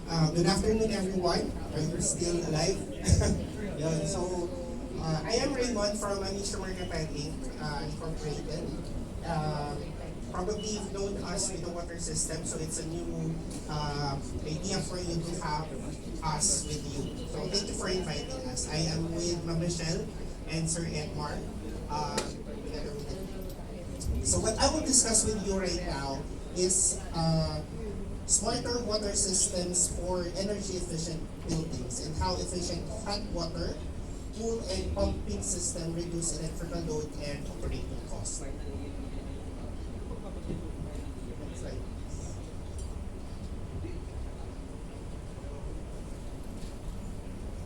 Good afternoon, everyone. Are you still alive? Yun. So, I am Raymond from 𝐒𝐚𝐭𝐞𝐫 Incorporated. Uh, Probably you've known us with the water system, so it's a new idea for you to have us with you. So, thank you for inviting us. I am with Ma'am Michelle and Sir Edmar. Together with them. So, what I will discuss with you right now is smarter water systems for energy efficient buildings and how efficient hot water, cool and pumping system reduce electrical load and operating costs. Next slide.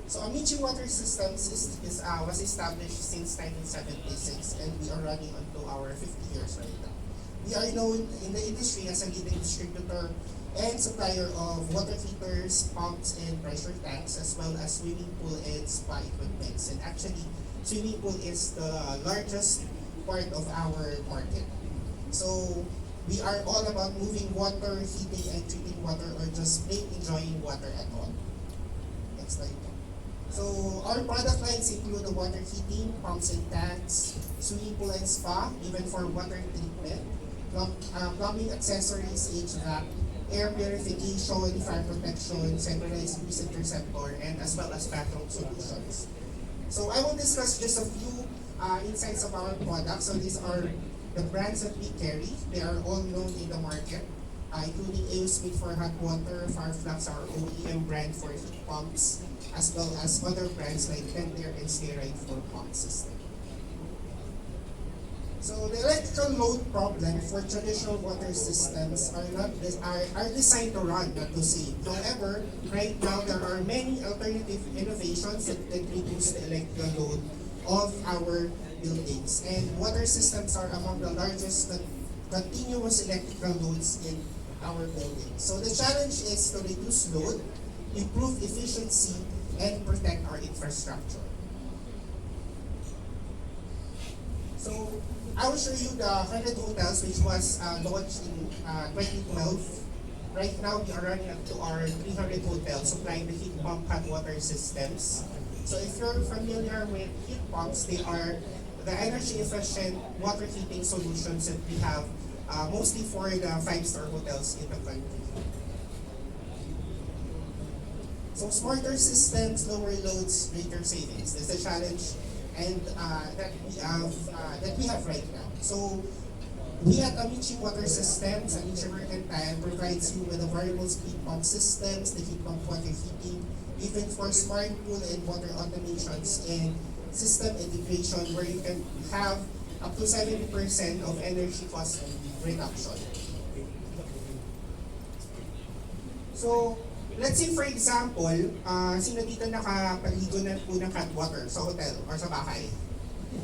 So Amici Water Systems was established since 1976 and we are running onto our 50 years right now. We are known in the industry as a leading distributor and supplier of water heaters, pumps, and pressure tanks, as well as swimming pool and spa equipments. And actually, swimming pool is the largest part of our market. So we are all about moving water, heating and treating water, or just plain enjoying water at all. Next slide. So our product lines include the water heating, pumps and tanks, swimming pool and spa, even for water treatment, plumbing accessories, HVAC, air purification, fire protection, centralized breeze interceptor, and as well as bathroom solutions. So I will discuss just a few insights of our products. So these are the brands that we carry. They are all known in the market, including 𝐒𝐬𝐴OSmith for hot water, Farflux, our OEM brand for heat pumps, as well as other brands like Pentair and Steroid for pump system. So the electrical load problem for traditional water systems are designed to run, not to save. However, right now there are many alternative innovations that reduce the electrical load of our buildings. And water systems are among the largest continuous electrical loads in our buildings. So the challenge is to reduce load, improve efficiency, and protect our infrastructure. So I will show you the 100 hotels which was launched in 2012. Right now we are running up to our 300 hotels supplying the heat pump hot water systems. So if you're familiar with heat pumps, they are the energy efficient water heating solutions that we have mostly for the 5-star hotels in the country. So smarter systems, lower loads, greater savings. That's a challenge and that we have right now. So we at Amici Water Systems, Amici Mercantile provides you with a variable speed pump systems, the heat pump water heating, even for smart pool and water automations and system integration where you can have up to 70% of energy cost reduction. So let's say for example, sino dito nakapaligo na po ng hot water sa hotel or sa bahay?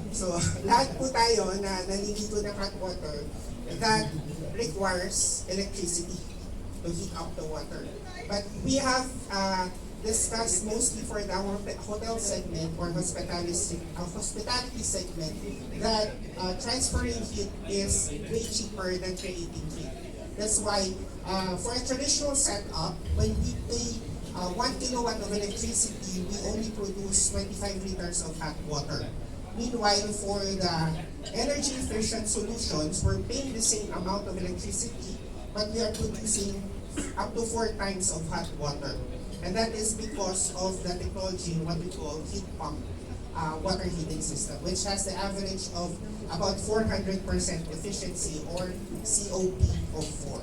So lahat po tayo na naliligo ng hot water that requires electricity to heat up the water. But we have discussed mostly for our hotel segment or hospitality segment that transferring heat is way cheaper than creating heat. That's why for a traditional setup, when we pay 1 kilowatt of electricity, we only produce 25 liters of hot water. Meanwhile, for the energy efficient solutions, we're paying the same amount of electricity, but we are producing up to 4 times of hot water. And that is because of the technology, what we call heat pump water heating system, which has the average of about 400% efficiency or COP of 4.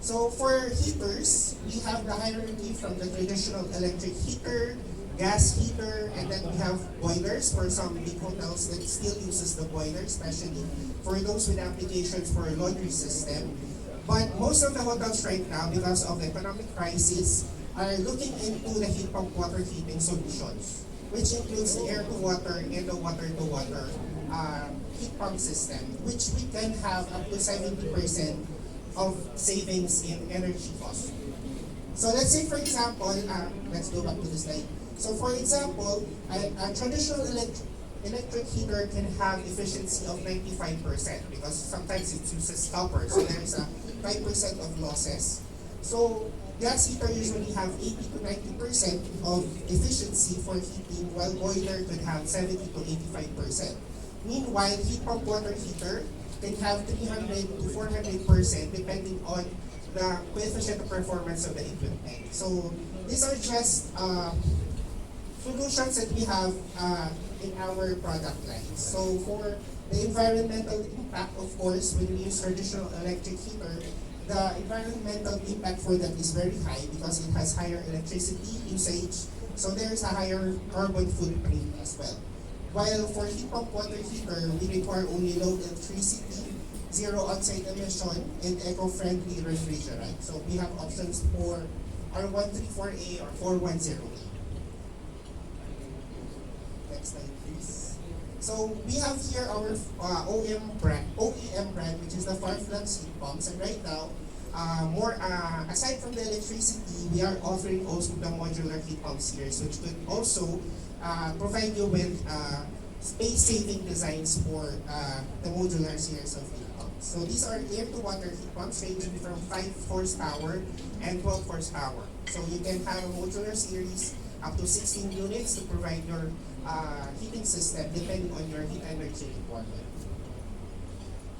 So for heaters, we have the hierarchy from the traditional electric heater, gas heater, and then we have boilers for some big hotels that still uses the boiler, especially for those with applications for a laundry system. But most of the hotels right now, because of the economic crisis, are looking into the heat pump water heating solutions, which includes the air-to-water and the water-to-water heat pump system, which we can have up to 70% of savings in energy cost. So let's say for example, let's go back to the slide. So for example, a traditional electric heater can have efficiency of 95% because sometimes it uses copper, so there's a 5% of losses. So gas heater usually have 80 to 90% of efficiency for heating, while boiler could have 70 to 85%. Meanwhile, heat pump water heater can have 300 to 400% depending on the coefficient of performance of the equipment. So these are just solutions that we have in our product line. So for the environmental impact, of course, when we use traditional electric heater, the environmental impact for that is very high because it has higher electricity usage, so there's a higher carbon footprint as well. While for heat pump water heater, we require only low electricity, zero outside emission, and eco-friendly refrigerant. So we have options for R134A or 410A. Next slide, please. So we have here our OEM brand, which is the Farflux heat pumps, and right now, aside from the electricity, we are offering also the modular heat pump series, which could also provide you with space-saving designs for the modular series of heat pumps. So these are air-to-water heat pumps ranging from 5 horsepower and 12 horsepower. So you can have a modular series up to 16 units to provide your heating system depending on your heat energy requirement.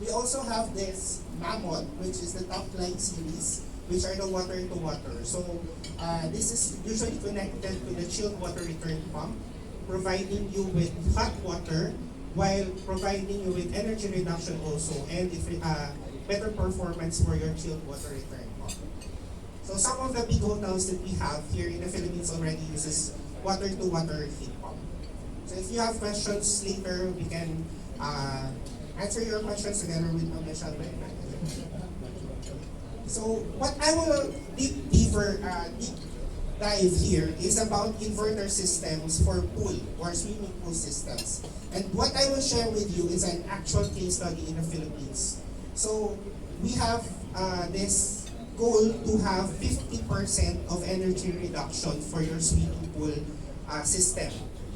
We also have this Mammoth, which is the top line series, which are the water-to-water. So this is usually connected to the chilled water return pump, providing you with hot water while providing you with energy reduction also, and better performance for your chilled water return pump. So some of the big hotels that we have here in the Philippines already uses water-to-water heat pump. So if you have questions later, we can answer your questions together with Michelle. So what I will deep dive here is about inverter systems for pool or swimming pool systems. And what I will share with you is an actual case study in the Philippines. So we have this goal to have 50% of energy reduction for your swimming pool system.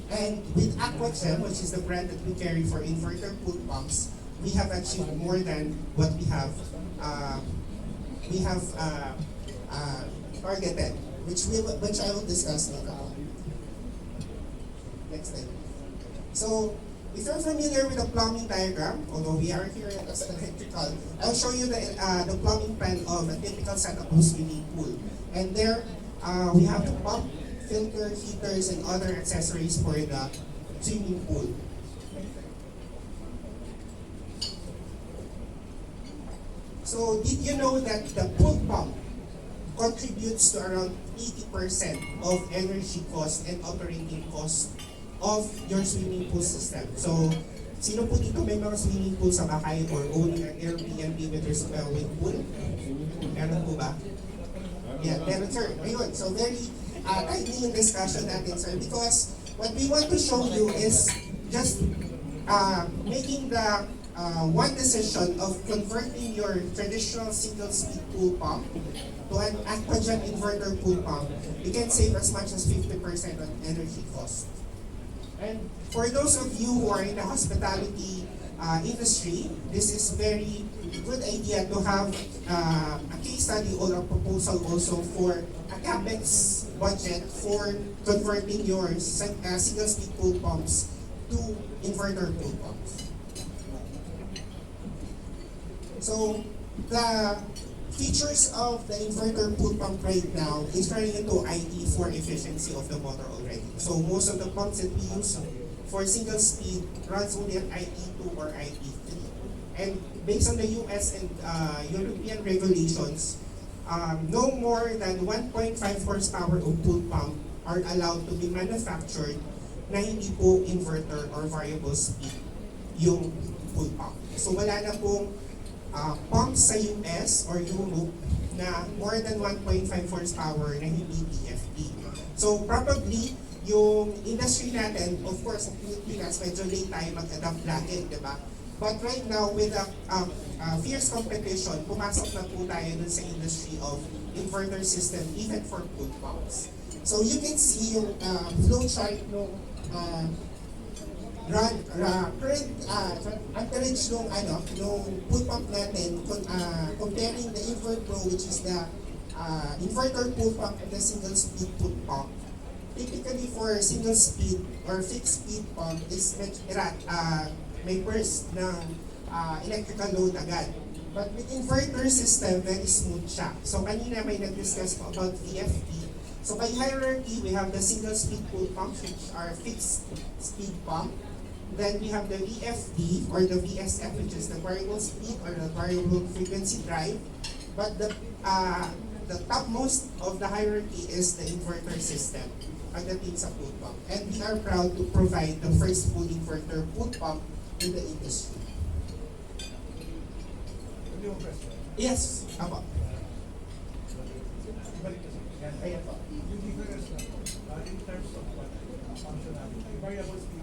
And with AquaGem, which is the brand that we carry for inverter pool pumps, we have achieved more than what we have targeted, which I will discuss later on. Next slide. So if you're familiar with the plumbing diagram, although we are here as electrical, I'll show you the plumbing plan of a typical setup of swimming pool. And there we have the pump, filter, heaters, and other accessories for the swimming pool. So did you know that the pool pump contributes to around 80% of energy cost and operating cost of your swimming pool system? So sino po dito may mga swimming pool sa bahay or owning an Airbnb with pool? Meron po ba? Yeah, meron sir. Ayun, so very timely yung discussion natin sir, because what we want to show you is just making the one decision of converting your traditional single-speed pool pump to an AquaGem inverter pool pump. You can save as much as 50% on energy cost. And for those of you who are in the hospitality industry, this is very good idea to have a case study or a proposal also for a capex budget for converting your single-speed pool pumps to inverter pool pumps. So the features of the inverter pool pump right now is running into IT4 efficiency of the motor already. So most of the pumps that we use for single speed runs only at IT2 or IT3. And based on the US and European regulations, no more than 1.5 horsepower of pool pump are allowed to be manufactured na hindi po inverter or variable speed yung pool pump. So wala na pong pumps sa US or Europe na more than 1.5 horsepower na hindi DFT. So probably yung industry natin, of course, sa Pilipinas, medyo late tayo mag-adapt lagi, di ba? But right now, with a fierce competition, pumasok na po tayo dun sa industry of inverter system, even for pool pumps. So you can see yung flow chart ng current amperage nung pool pump natin, comparing the Invert Pro, which is the inverter pool pump and the single speed pool pump. Typically for single speed or fixed speed pump is may burst ng electrical load agad. But with inverter system, very smooth siya. So kanina may nag-discuss po about VFD. So by hierarchy, we have the single speed pool pumps, which are fixed speed pump. Then we have the VFD or the VSF, which is the variable speed or the variable frequency drive. But the topmost of the hierarchy is the inverter system pagdating sa pool pump. And we are proud to provide the first full inverter pool pump in the industry. Yes, apa. Ayan po. Yung difference na in terms of what functionality, variable speed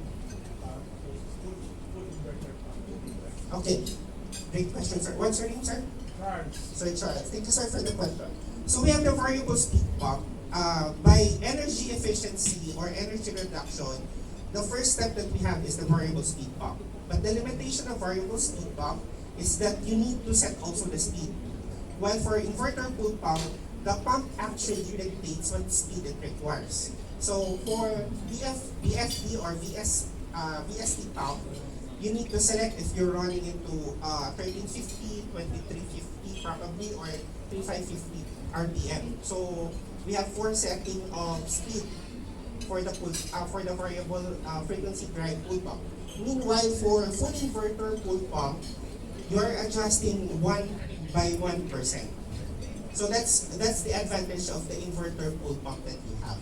full inverter pump. Okay, great question, sir. What's your name, sir? Charles. Sir Charles. Thank you, sir, for the question. So we have the variable speed pump. By energy efficiency or energy reduction, the first step that we have is the variable speed pump. But the limitation of variable speed pump is that you need to set also the speed. While for inverter pool pump, the pump actually dictates what speed it requires. So for VFD or VSD pump, you need to select if you're running into 1350, 2350 probably, or 3550 RPM. So we have 4 setting of speed for the variable frequency drive pool pump. Meanwhile, for full inverter pool pump, you are adjusting 1 by 1%. So that's the advantage of the inverter pool pump that you have.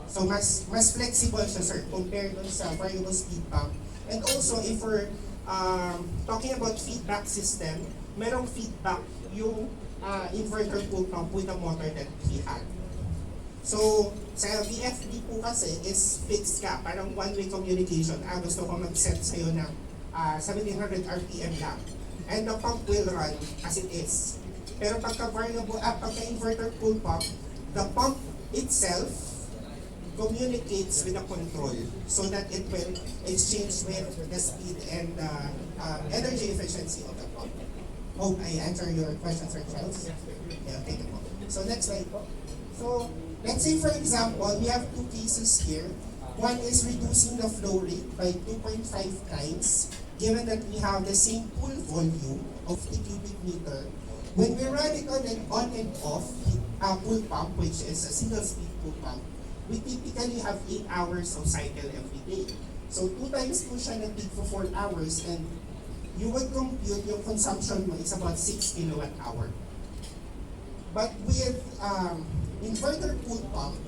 So mas flexible siya, sir, compared dun sa variable speed pump. And also, if we're talking about feedback system, merong feedback yung inverter pool pump with the motor that we had. So, sa VFD po kasi is fixed ka, parang one-way communication. Gusto ko mag-set sa'yo ng 1700 RPM lang. And the pump will run as it is. Pero pagka inverter pool pump, the pump itself communicates with the control so that it will exchange with the speed and energy efficiency of the pump. Hope I answer your question, Sir Charles. Yeah, thank you po. So next slide po. So let's say for example, we have 2 cases here. One is reducing the flow rate by 2.5 times, given that we have the same pool volume of 50 cubic meter. When we run it on an on and off pool pump, which is a single speed pool pump, we typically have 8 hours of cycle every day. So 2 times po siya nag-peak for 4 hours, and you would compute yung consumption mo is about 6 kilowatt hour. But with inverter pool pump,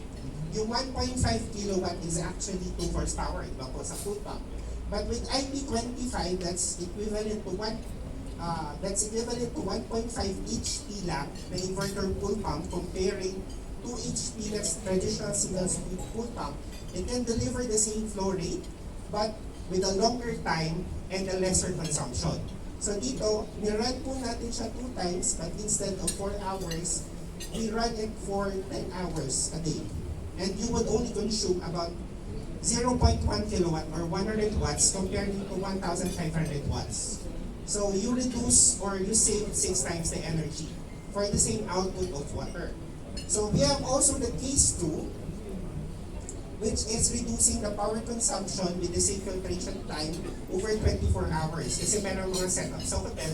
yung 1.5 kilowatt is actually 2 horsepower, iba po sa pool pump. But with IP25, that's equivalent to 1.5 HP lang na inverter pool pump comparing 2 HP na traditional single speed pool pump. It can deliver the same flow rate but with a longer time and a lesser consumption. So dito, nirun po natin siya 2 times, but instead of 4 hours, we run it for 10 hours a day. And you would only consume about 0.1 kilowatt or 100 watts compared to 1,500 watts. So you reduce or you save 6 times the energy for the same output of water. So we have also the case 2, which is reducing the power consumption with the same filtration time over 24 hours. Kasi meron mga setup sa hotel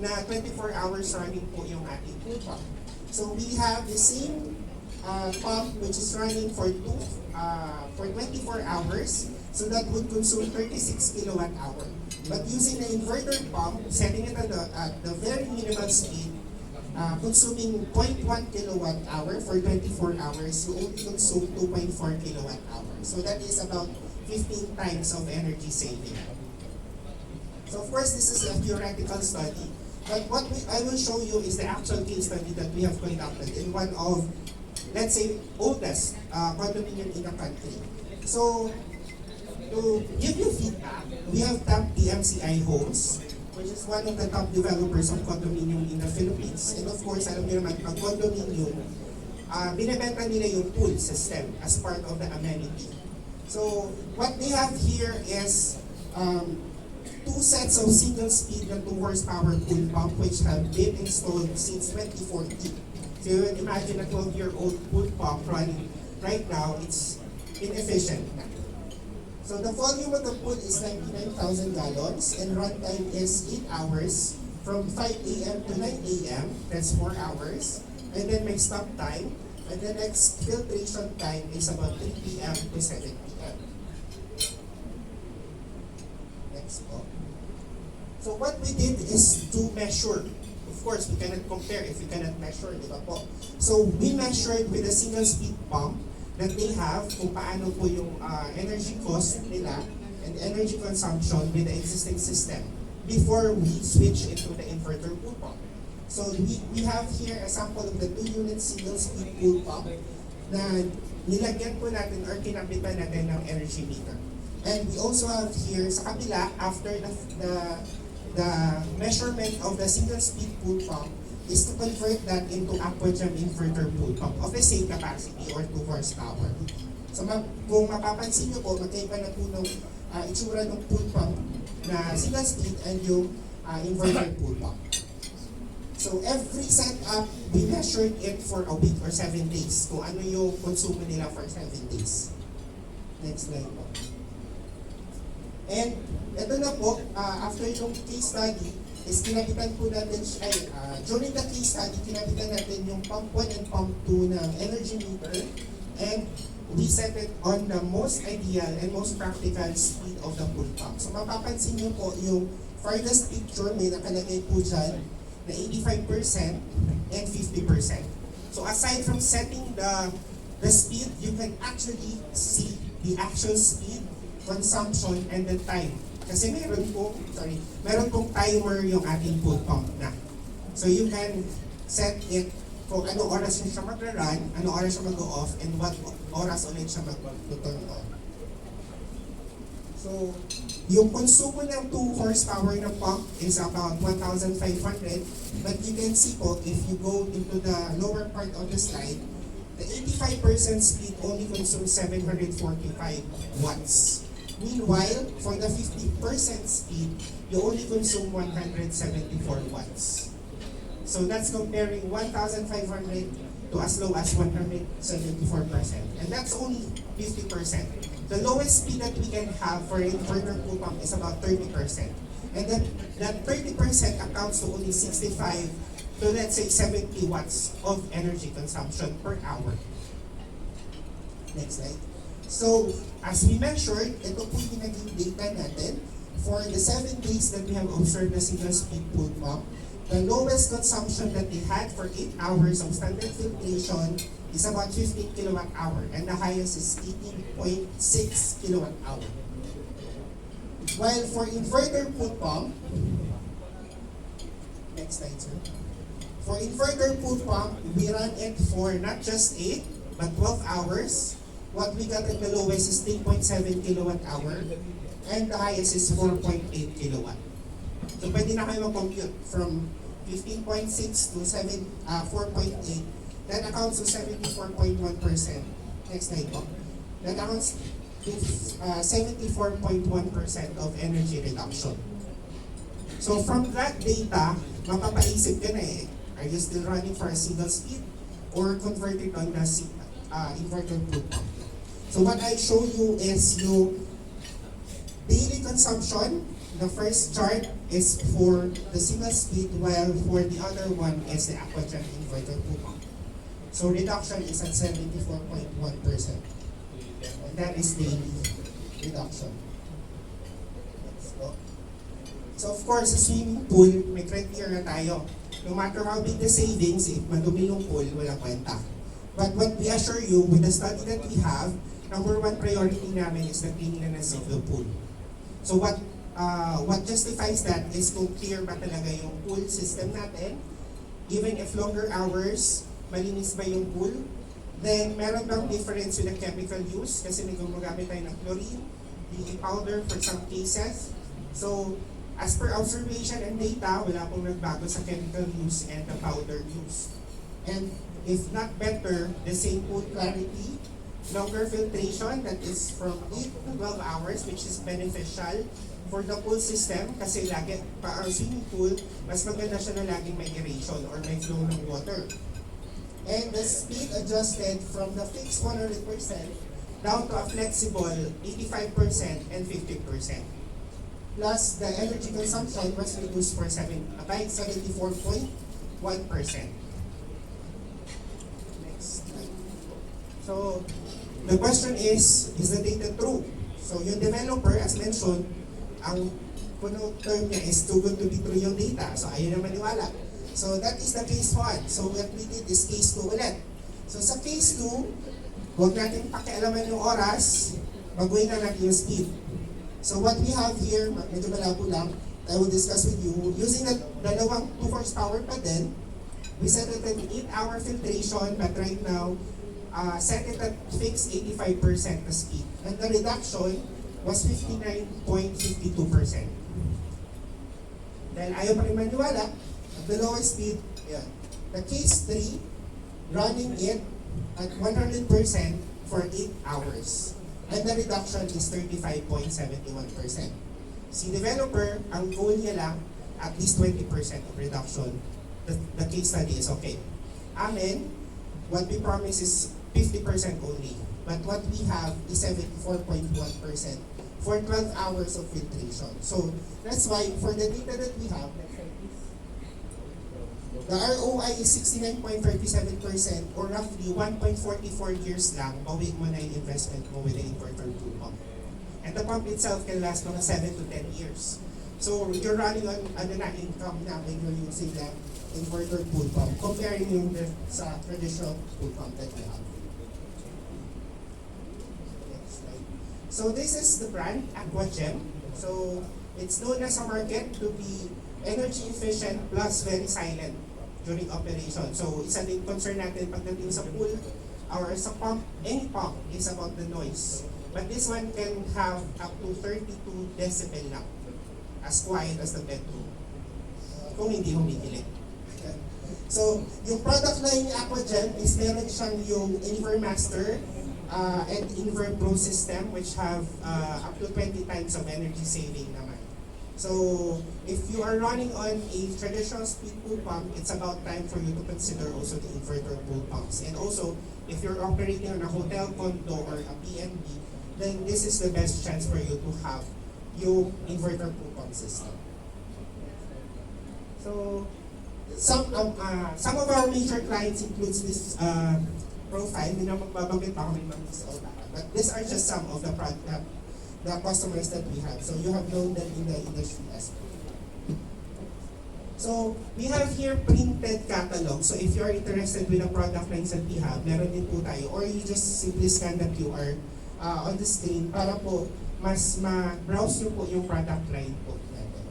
na 24 hours running po yung ating pool pump. So we have the same pump which is running for 24 hours. So that would consume 36 kilowatt hour. But using the inverter pump, setting it at the very minimal speed, consuming 0.1 kilowatt hour for 24 hours, you only consume 2.4 kilowatt hour. So that is about 15 times of energy saving. So of course, this is a theoretical study. But what I will show you is the actual case study that we have conducted in one of, let's say, oldest condominium in the country. So to give you feedback, we have tapped the MCI Homes, which is one of the top developers of condominium in the Philippines. And of course, alam niyo naman, pag condominium, binibenta nila yung pool system as part of the amenity. So what they have here is 2 sets of single speed na 2 horsepower pool pump which have been installed since 2014. So you imagine a 12-year-old pool pump running right now, it's inefficient na. So the volume of the pool is 99,000 gallons and runtime is 8 hours from 5 a.m. to 9 a.m. That's 4 hours. And then may stop time. And the next filtration time is about 3 p.m. to 7 p.m. Next po. So what we did is to measure. Of course, we cannot compare if we cannot measure, di ba po? So we measured with a single speed pump that they have kung paano po yung energy cost nila and energy consumption with the existing system before we switch into the inverter pool pump. So we have here a sample of the 2-unit single speed pool pump na nilagyan po natin or kinabitan natin ng energy meter. And we also have here sa kabila, after the measurement of the single speed pool pump is to convert that into aqua-gem inverter pool pump of the same capacity or 2 horsepower. So kung mapapansin nyo po, magkaiba na po ng itsura ng pool pump na single speed and yung inverter pool pump. So every setup, we measured it for a week or 7 days kung ano yung konsumo nila for 7 days. Next slide po. And ito na po, after yung case study, is kinabitan po natin, during the case study, kinabitan natin yung pump 1 and pump 2 ng energy meter, and we set it on the most ideal and most practical speed of the pool pump. So mapapansin niyo po yung farthest picture, may nakalagay po dyan na 85% and 50%. So aside from setting the speed, you can actually see the actual speed, consumption, and the time. Kasi meron pong timer yung ating pool pump na. So you can set it kung ano oras siya mag-run, ano oras siya mag-off, and what oras ulit siya mag-turn on. So, yung konsumo ng 2 horsepower na pump is about 1,500, but you can see po, if you go into the lower part of the slide, the 85% speed only consumes 745 watts. Meanwhile, for the 50% speed, you only consume 174 watts. So that's comparing 1,500 to as low as 174%. And that's only 50%. The lowest speed that we can have for an inverter pool pump is about 30%. And that 30% accounts to only 65 to let's say 70 watts of energy consumption per hour. Next slide. So, as we measured, ito po yung naging data natin for the 7 days that we have observed the single speed pool pump. The lowest consumption that they had for 8 hours of standard filtration is about 15 kilowatt hour, and the highest is 18.6 kilowatt hour. While for inverter pool pump, next slide sir. For inverter pool pump, we run it for not just 8, but 12 hours. What we got at the lowest is 3.7 kilowatt hour, and the highest is 4.8 kilowatt. So pwede na kayo mag-compute from 15.6 to 4.8. That accounts to 74.1%. Next slide po. That accounts to 74.1% of energy reduction. So from that data, mapapaisip ka na are you still running for a single speed or converted on the inverter pool pump? So what I show you is yung daily consumption. The first chart is for the single speed, while for the other one is the aqua-gem inverter pool pump. So reduction is at 74.1%. And that is daily reduction. Let's go. So of course, sa swimming pool, may criteria tayo. No matter how big the savings, if madumi yung pool, walang kwenta. But what we assure you, with the study that we have, number 1 priority namin is the cleaning and safe the pool. So what justifies that is kung clear ba talaga yung pool system natin, even if longer hours, malinis ba yung pool, then meron bang difference with the chemical use, kasi may gumagamit tayo ng chlorine, BE powder for some cases. So, as per observation and data, wala pong nagbago sa chemical use and the powder use. And if not better, the same pool clarity, longer filtration, that is from 8 to 12 hours, which is beneficial for the pool system, kasi lagi, pa ang swimming pool, mas maganda siya na laging may aeration or may flow ng water. and the speed adjusted from the fixed 100% down to a flexible 85% and 50%. Plus, the energy consumption was reduced by 74.1%. Next slide. So, the question is the data true? So, yung developer, as mentioned, ang puno term niya is too good to be true yung data. So, ayaw na maniwala. So, that is the case 1. So, what we did is case 2 ulit. So, sa case 2, huwag natin pakialaman yung oras, baguhin na natin yung speed. So, what we have here, medyo malabo lang, I will discuss with you, using the dalawang 2 horsepower pa din, we set it at 8-hour filtration, but right now, set it at fixed 85% the speed. And the reduction was 59.52%. Dahil ayaw pa rin maniwala, at the lowest speed, yeah. The case 3, running it at 100% for 8 hours. And the reduction is 35.71%. Si developer, ang goal niya lang, at least 20% of reduction. The case study is okay. Amen, what we promise is 50% only. But what we have is 74.1% for 12 hours of filtration. So that's why for the data that we have, the ROI is 69.37% or roughly 1.44 years lang, bawig mo na yung investment mo with the inverter pool pump. And the pump itself can last mga 7 to 10 years. So you're running on income na when you're using the inverter pool pump, comparing yung sa traditional pool pump that we have. Next slide. So this is the brand, 𝐒𝐲𝐿. So it's known as a market to be energy efficient plus very silent during operation. So, isa din concern natin pagdating sa pool or sa pump, any pump is about the noise. But this one can have up to 32 decibel lang, as quiet as the bedroom, kung hindi humihilig. So, yung product line ni 𝐒𝐲𝐿 is meron siyang yung InverMaster and InverPro system which have up to 20 times of energy saving naman. So, if you are running on a traditional speed pool pump, it's about time for you to consider also the inverter pool pumps. And also, if you're operating on a hotel, condo, or a B&B, then this is the best chance for you to have yung inverter pool pump system. So, some of our major clients includes this profile. Hindi na magbabanggit pa kami ng but these are just some of the customers that we have. So you have known them in the industry as well. So we have here printed catalog. So if you are interested with the product lines that we have, meron din po tayo. Or you just simply scan the QR on the screen para po mas ma-browse nyo po yung product line po natin.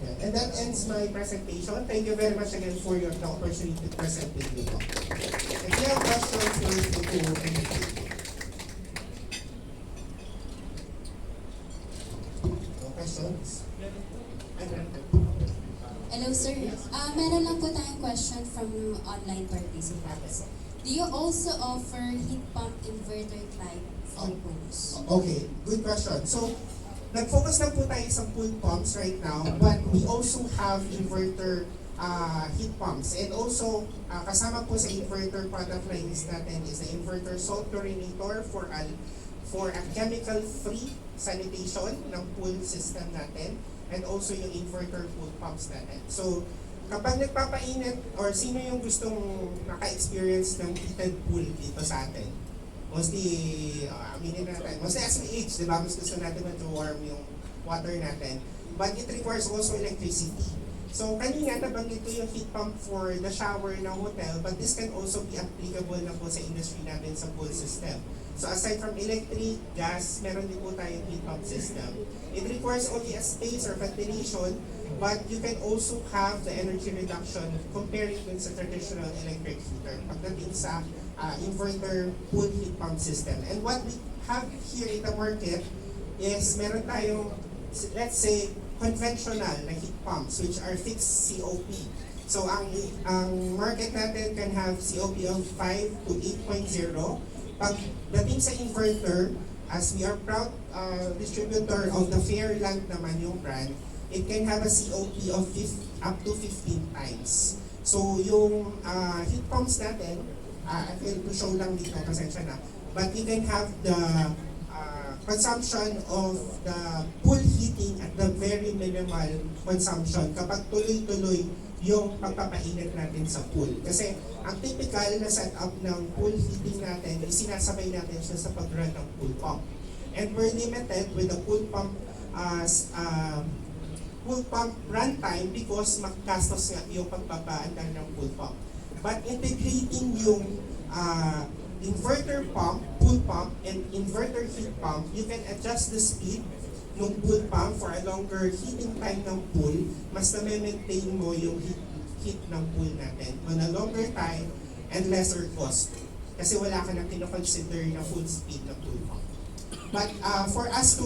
Yeah. And that ends my presentation. Thank you very much again for the opportunity to present with you po. If you have questions, feel free to indicate. Hello sir, meron lang po tayong question from online participants. Do you also offer heat pump inverter type on pools? Okay, good question. So, nag-focus lang po tayo sa pool pumps right now, but we also have inverter heat pumps. And also, kasama po sa inverter product lines natin is the inverter salt chlorinator for a chemical-free sanitation ng pool system natin, and also yung inverter pool pumps natin. So, kapag nagpapainit or sino yung gustong naka-experience ng heated pool dito sa atin? Mostly, aminin natin, mostly as we age, di ba? Mas gusto natin to warm yung water natin. But it requires also electricity. So, kanina nabanggit ko yung heat pump for the shower ng hotel, but this can also be applicable na po sa industry natin sa pool system. So aside from electric, gas, meron din po tayong heat pump system. It requires only a space or ventilation, but you can also have the energy reduction comparing with sa traditional electric heater pagdating sa inverter pool heat pump system. And what we have here in the market is meron tayong, let's say, conventional na heat pumps which are fixed COP. So ang market natin can have COP of 5 to 8.0. Pagdating sa inverter, as we are proud distributor of the Fairland naman yung brand, it can have a COP of up to 15 times. So yung heat pumps natin, I will to show lang dito, pasensya na. But you can have the consumption of the pool heating at the very minimal consumption kapag tuloy-tuloy yung pagpapainit natin sa pool. Kasi ang typical na setup ng pool heating natin is sinasabay natin siya sa pag-run ng pool pump. And we're limited with the pool pump runtime because magkastos nga yung pagpapaandar ng pool pump. But integrating yung inverter pump, pool pump, and inverter heat pump, you can adjust the speed ng pool pump for a longer heating time ng pool, mas na-maintain mo yung heat ng pool natin on a longer time and lesser cost. Kasi wala ka nang kinoconsider na full speed ng pool pump. But for us to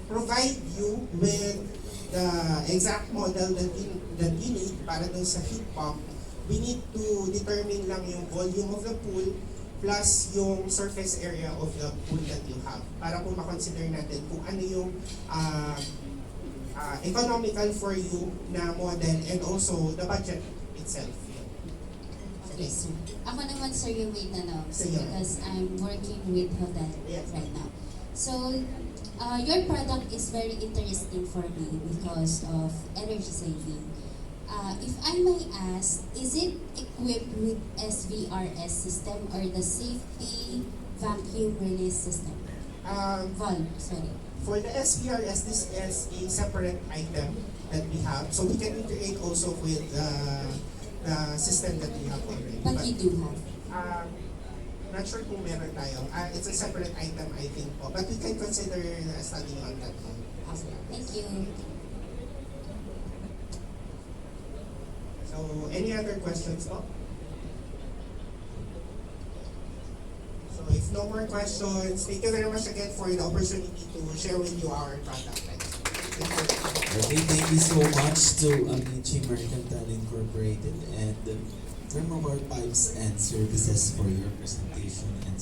provide you with the exact model that you need para dun sa heat pump, we need to determine lang yung volume of the pool plus yung surface area of the pool that you have para po makonsider natin kung ano yung economical for you na model and also the budget itself. Okay, sir. Ako naman, sir, yung may tanong Sige. because I'm working with hotel Yes. right now. So, your product is very interesting for me because of energy saving. If I may ask, is it equipped with SVRS system or the safety vacuum release system? Valve, sorry. For the SPRS, this is a separate item that we have. So we can integrate also with the system that we have already. But you do have. Not sure kung meron tayo. It's a separate item, I think po. But we can consider studying on that one. Okay, thank you. So, any other questions po? So, if no more questions, thank you very much again for the opportunity to share with you our product. Thank you. Okay, thank you so much to 𝐒𝐭𝐬𝐿 Incorporated and Thermowar Pipes and Services for your presentation and